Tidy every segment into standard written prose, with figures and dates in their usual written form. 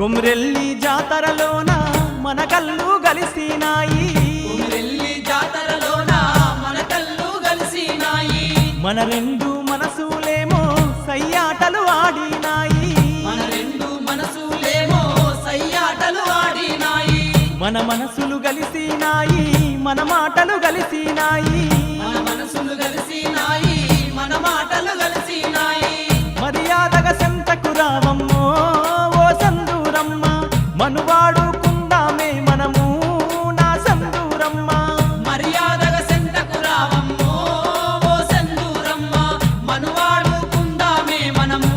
కొమ్రెల్లి జాతరలోన మన కళ్ళు గలిసినాయి కొమ్రెల్లి జాతరలోన మన కళ్ళు గలిసినాయి మన రెండు మనసులేమో సయ్యాటలు ఆడినాయి మన రెండు మనసులేమో సయ్యాటలు ఆడినాయి మన మనసులు గలిసినాయి మన మాటలు గలిసినాయి మన మనసులు గలిసినాయి మన మాటలు గలిసినాయి మర్యాదగా సెంతకు రావమ్మో ఓ సందూరమ్మ మనువాడుకుందామే మనము నా సందూరమ్మ మర్యాదగా సెంతకు రావమ్మో ఓ సందూరమ్మ మనువాడుకుందామే మనము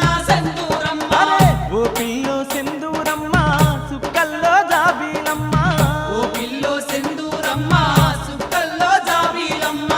నా సందూరమ్మ ఓ పిల్లో సెందూరమ్మ సుక్కల్లో జాబీలమ్మ ఓ పిల్లో సెందూరమ్మ సుక్కల్లో జాబీలమ్మ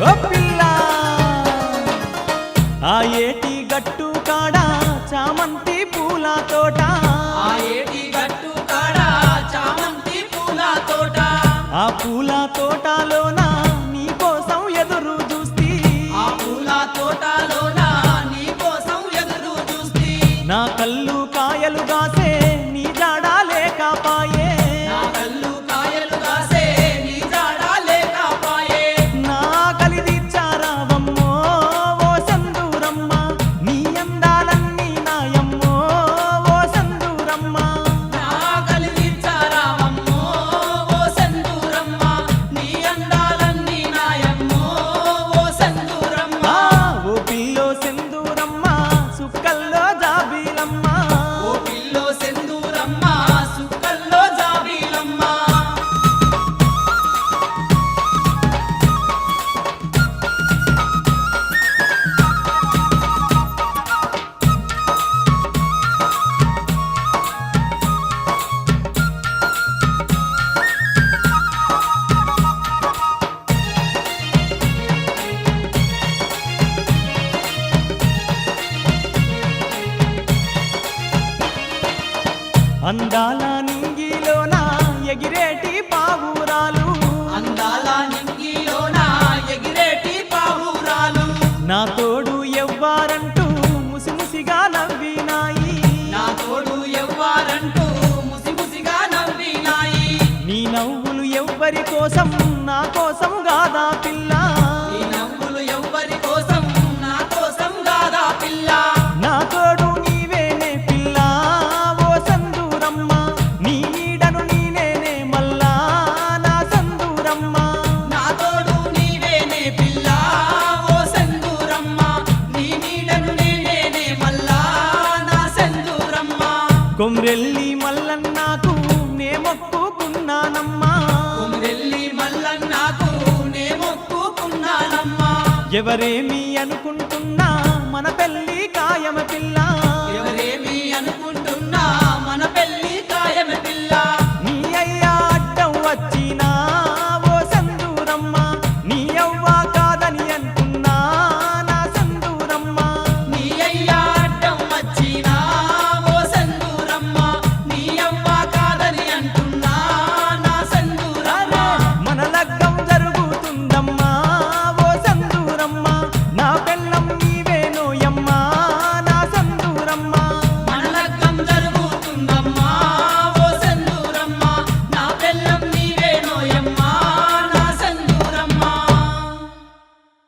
ఓ పిల్ల ఆ ఏటి గట్టు కాడ చామంతి పూల తోట ఆ ఏటి గట్టు కాడ చామంతి పూల తోట ఆ పూల తోటలోన నీ కోసం ఎదురు చూస్తీ ఆ పూల తోటలోన నీ కోసం ఎదురు చూస్తీ నా కళ్ళు కాయలు గాసే నీ జాడ లేకపాయే నా కళ్ళు కాయలు కాసే నీ జాడ లేకపాయే నా కలిదిచ్చారావమ్మో ఓ సందూరమ్మ నీ అందాలన్నీ నాయమ్మో ఓ సందూరమ్మ నా కలిగించారావమ్మో ఓ సందూరమ్మ నీ అందాలన్నీ నాయమ్మో ఓ సందూరమ్మ ఓ పిల్లో సెందూరమ్మ సుక్కల్లో జాబీలమ్మ ఓ పిల్లో సెందూరమ్మ సుక్కల్లో జాబీలమ్మ అందాల నింగిలోన ఎగిరేటి పావురాలు అందాల నింగిలోన ఎగిరేటి పావురాలు నా తోడు ఎవ్వారంటూ ముసిముసిగా నవ్వినాయి నా తోడు ఎవ్వారంటూ ముసిముసిగా నవ్వినాయి నీ నవ్వులు ఎవ్వరి కోసం నా కోసం గాదా పిల్ల నీ నవ్వులు ఎవ్వరి కోసం నా కోసం గాదా పిల్ల నా తోడు నీవేనే పిల్ల ఓ సందూరమ్మ నీ నీడను నేనే మల్లా నా సందూరమ్మ నా తోడు నీవేనే పిల్ల ఓ సందూరమ్మ నీ నీడను నేనే మల్లా నా సందూరమ్మ కొమ్రెల్లి మల్లన్నాకు నే మొక్కుకున్నానమ్మా కొమ్రెల్లి మల్లన్నాకు నే మొక్కుకున్నానమ్మా ఎవరేమి అనుకుంటున్నా మన పెళ్లి కాయమ పిల్ల